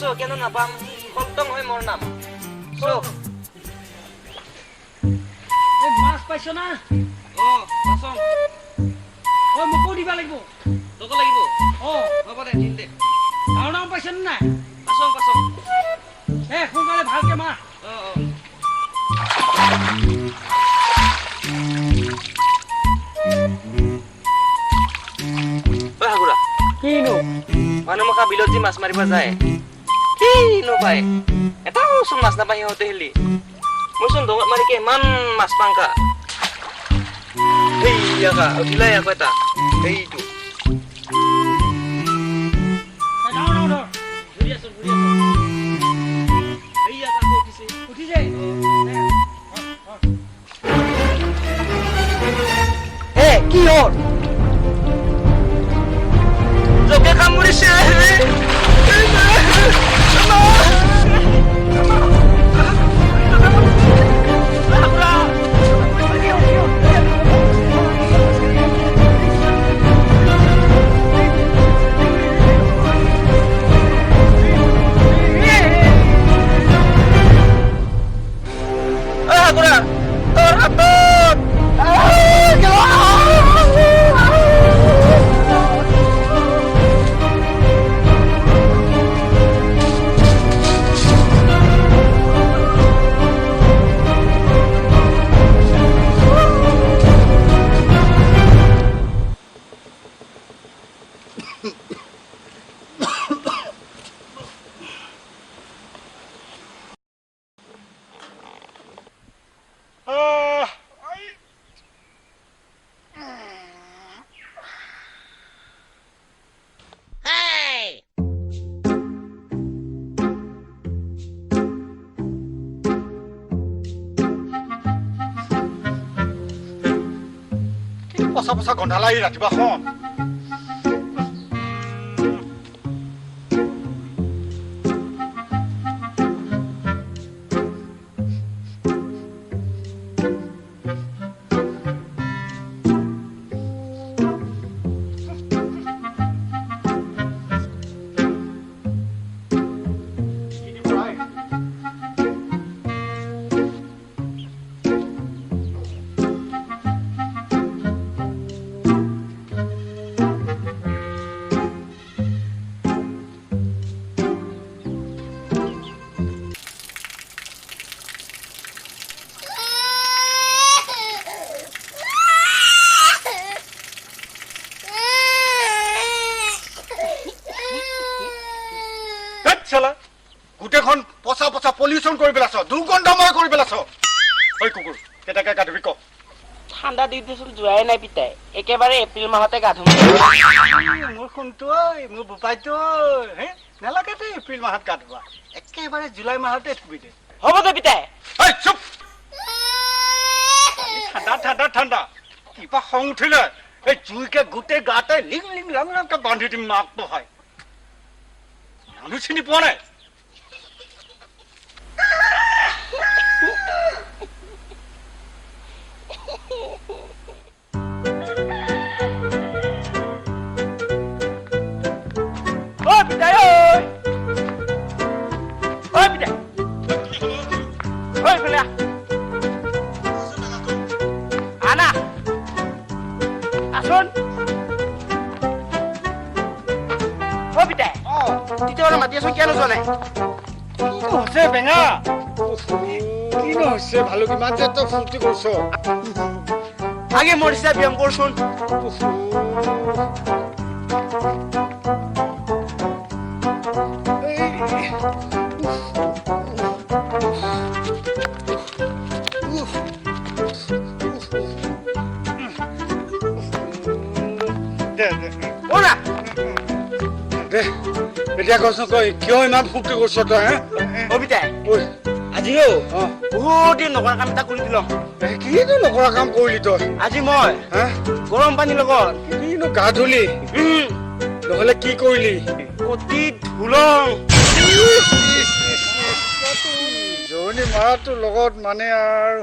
So, kaya napam, kontong hoy mor nam. So. Mas paইছো না? Pasong. মোকো দিবা লাগিব। Toko লাগিব? হ'ব দে, দিন দে। ডাঙৰ পাইছো নাই? Pasong. সোনকালে ভালকে মাৰ। Hagura. কিনো? Mano maka bilot si mas mariba যায়? Kino bay? Eta usung mas na pa yung hotel. Musun dongot mari ke man mas pangka. Hey ya ka, bilay ako eta. Hey itu. ডাঙৰ। ঘূৰি আছো। Hey ya ka ko kisi. উঠি যায়। কি হল? Joke kamu di sini. পচা গন্ধা লাগি ৰাতিপুৱা খন গোটেইখন পচা পলিউশন কৰি পেলাছ দুৰ্গন্ধময় কৰি পেলাছ ঐ কুকুৰ কেটাকে গা ধুবি ক ঠাণ্ডা দি দিছিল যোৱাই নাই পিতাই একেবাৰে এপ্ৰিল মাহতে গা ধুম মোৰ শুনটো মোৰ বুপাইটো হে নালাগে দে এপ্ৰিল মাহত গা ধুবা একেবাৰে জুলাই মাহতে ধুবি দে হ'ব দে পিতাই ঐ চুপ ঠাণ্ডা কিবা খং উঠিলে এই জুইকে গোটেই গাতে লিং লাংকে বান্ধি দিম মাক বহাই মানুহ চিনি পোৱা নাই বেঙা কিনো হৈছে ভালো কিমান যে তই ফুৰ্তি কৰিছ আগে মৰিছা ব্যায়াম কৰচোন এতিয়া কচোন কৈ কিয় ইমান ফুৰ্তি কৰিছ তই হে অবিতাই আজিও বহুত দিন নকৰা কাম এটা কৰি দিলো কিনো নকৰা কাম কৰিলি তই আজি মই গৰম পানীৰ লগত কিনো গা ধুলি নহলে কি কৰিলি অতি ধুলং জোৰণি মাৰাটোৰ লগত মানে আৰু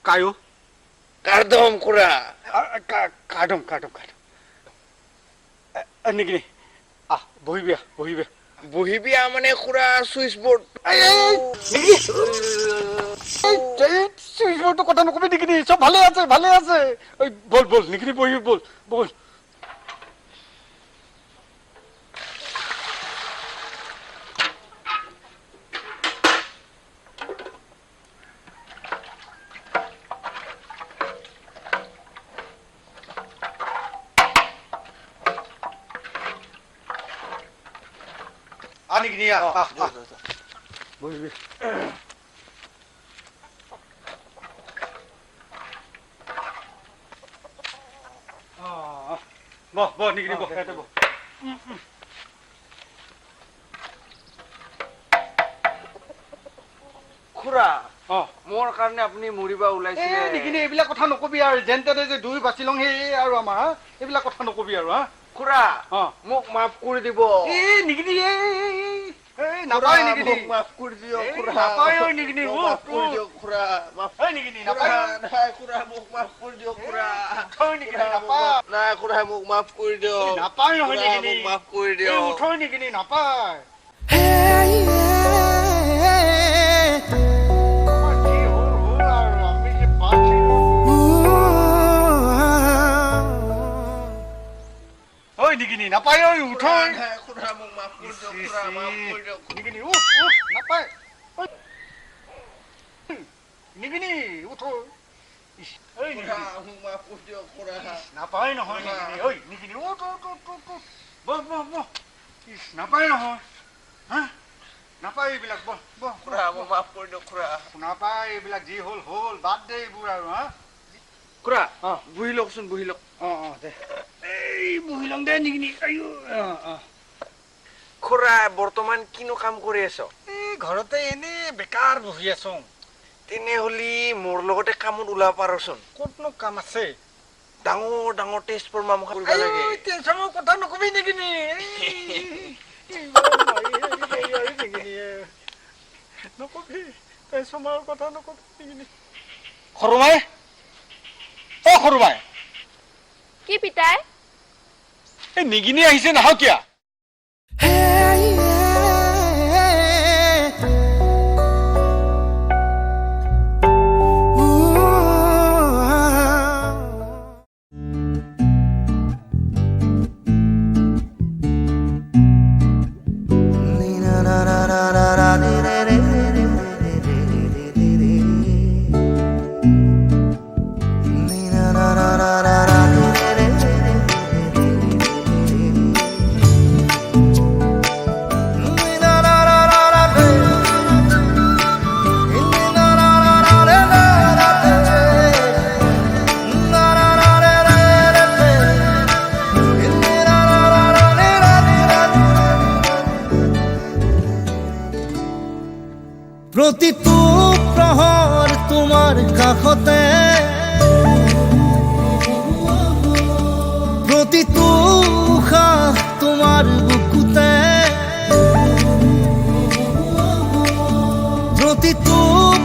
কায়ো কাৰ্দম খুৰা কাৰ্ডম নিগিনি আহ বহিবি বহিবি মানে খুৰা চুইচ বৰ্ড চুইচ বৰ্ডৰ কথা নকবি নিগিনি চব ভালে আছে বল নিগিনি বহিবি বল নিগিনি বহিবি বহ নিগিনি বহ খুৰা অ মোৰ কাৰণে আপুনি মৰিবা ওলাইছিলে নিগিনি এইবিলাক কথা নকবি আৰু যেন তেনে যে দুই বাচি লং সেই আৰু আমাৰ এইবিলাক কথা নকবি আৰু খুৰা অ মোক মাফ কৰি দিব নিগিনি নাপায় নিগিনি মাফ কৰি দিয়ক খুৰা নাপায় নিগিনি মাফ কৰি দিয়ক খুৰা মাফ নিগিনি নাপায় নাই খুৰা মোক মাফ কৰি দিয়ক খুৰা নিগিনি নাপায় নাই খুৰা মোক মাফ কৰি দিয়ক নাপায় নহয় খুৰা, নিগিনি মোক মাফ কৰি দিয়ক উঠৈ নিগিনি নাপায় আমাৰ যি হ'ল আৰু আমি যে ঐ নিগিনি নাপায় উঠৈ নাই খুৰা মোক মাফ কৰি দিয়ক খুৰা মাফ কৰি দিয়ক নিগিনি নাপায় নিগিনি উঠৈ খুৰা মোক মাফ কৰি দিয়ক খুৰা নাপায় নহয় নিগিনি নিগিনি বহ নাপায় নহয় নাপায় এইবিলাক বহ খুৰা মোক মাফ কৰি দিয়ক খুৰা নাপায় এইবিলাক যি হ'ল বাদ দে এইবোৰ আৰু খুৰা বহি লওকচোন বহি লওক দে এই বহি লং দে নিগিনি খুৰা বৰ্তমান কিনো কাম কৰি আছ এই ঘৰতে এনেই বেকাৰ বহি আছো তেনেহ'লে মোৰ লগতে কামত ওলাব পাৰচোন ক'তনো কাম আছে ডাঙৰ টেষ্ট পৰমাম কৰিব লাগে টেনচনৰ কথা নকবি নিগিনি নকবি টেনচনৰ কথা নকবি নিগিনি সৰুমাই সৰুমাই কি পিতাই এই নিগিনি আহিছে নাহ কিয়া প্ৰতিটো প্ৰহৰ তোমাৰ কাষতে প্ৰতিটো উশাহ তোমাৰ বুকুতে প্ৰতিটো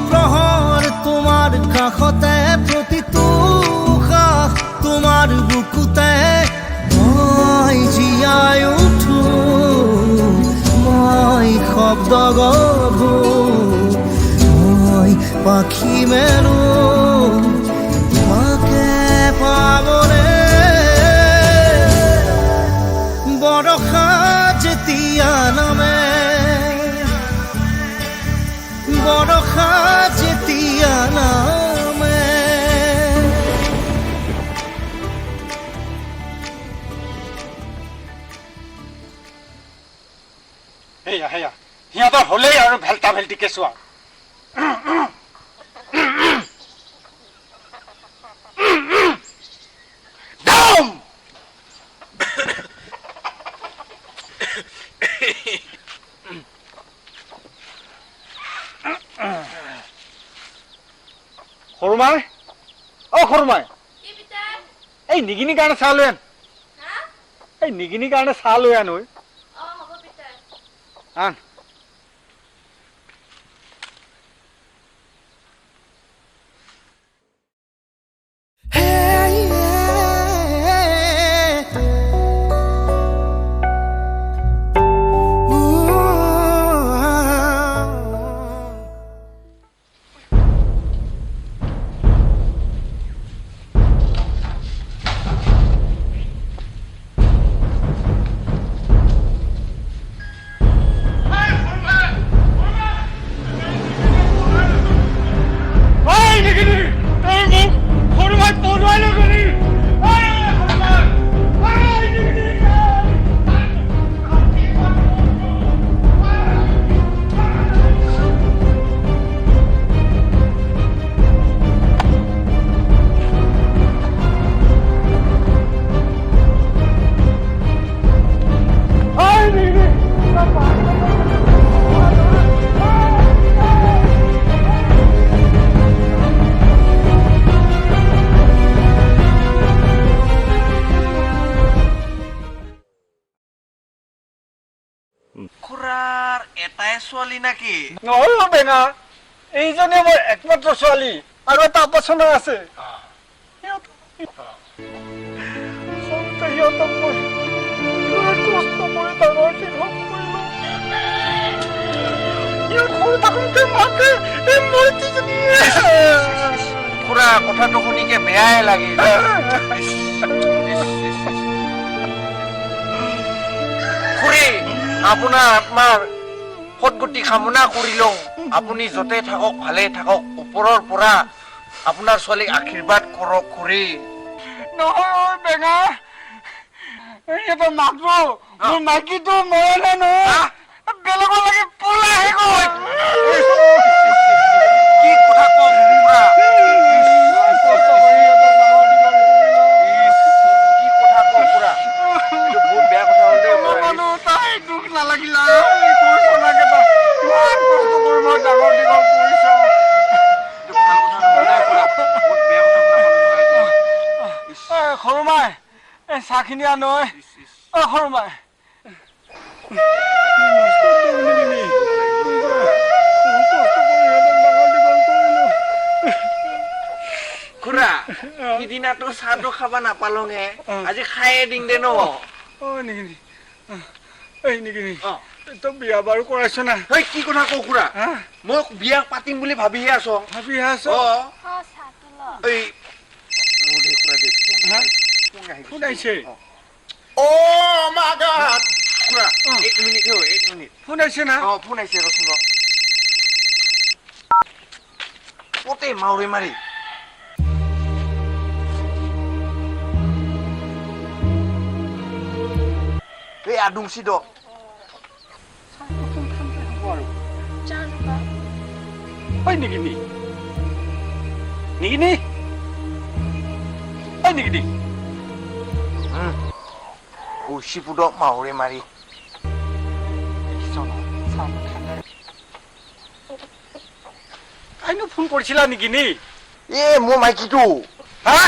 প্ৰহৰ তোমাৰ কাষতে প্ৰতিটো উশাহ তোমাৰ বুকুতে মই জীয়াই উঠো মই শব্দ গঢ়ো পাখি মেলো তোমাকে পাবলে বৰষা যেতিয়া নামে বৰষা যেতিয়া নামে সেয়া সিহঁতৰ হ'লেই আৰু ভেল্টা ভেল্টিকে চোৱা সৰুমাই এই নিগিনিৰ কাৰণে চাহ লৈ আন আন ছোৱালী নাকি নহয় বেঙা এইজনে মোৰ একমাত্ৰ ছোৱালী আৰু এটা অপচনা আছে সিহঁতক মই ইমান কষ্ট কৰি ডাঙৰ দীঘল কৰিলো ইহঁত সৰু থাকোঁতে মাকে এই মূৰ্তিজনী খুৰা কথাটো শুনিকে বেয়াই লাগিল খুৰী আপোনাৰ আত্মাৰ সদগতি কামনা কৰিলোঁ আপুনি য'তে থাকক ভালে থাকক ওপৰৰ পৰা আপোনাৰ ছোৱালীক আশীৰ্বাদ কৰক খুৰী নহয় বেঙা এটা মাত্ৰ মোৰ মাইকীটো মৰে নহয় বেলেগৰ লাগি পলাই গ'ল কি কথা কওক খুৰা কি কথা কওক খুৰা এইটো বহুত বেয়া কথা হ'ল দেই মানুহ তাই দুখ নালাগিলা কৈছ নাকেইটা ইমান কষ্ট কৰি মই ডাঙৰ দীঘল কৰিছ ভাল কথা নহয় দেই খুৰা বহুত বেয়া কথা শুনা পালোঁ নহয় সৰু মাই এই চাহখিনি আনয় সৰু মাই খুৰা সিদিনাটো চাহটো খাব নাপালোঙে আজি খায়ে দিং দে ন নেকি তই বিয়া বাৰু কৰাইছ না কি কথা কওঁ খুৰা মই বিয়া পাতিম বুলি ভাবিহে আছো ভাবিহে আছ এই শুনাইছে খুৰা এক মিনিট শুনাইছে না ফোন আহিছে ৰচোন পতে মাউৰি মাৰি এই আদুংচি দ নেকি উচিপুদক মাউৰি মাৰি তাইনো ফোন কৰিছিলা নেকি নি মোৰ মাইকীটো হা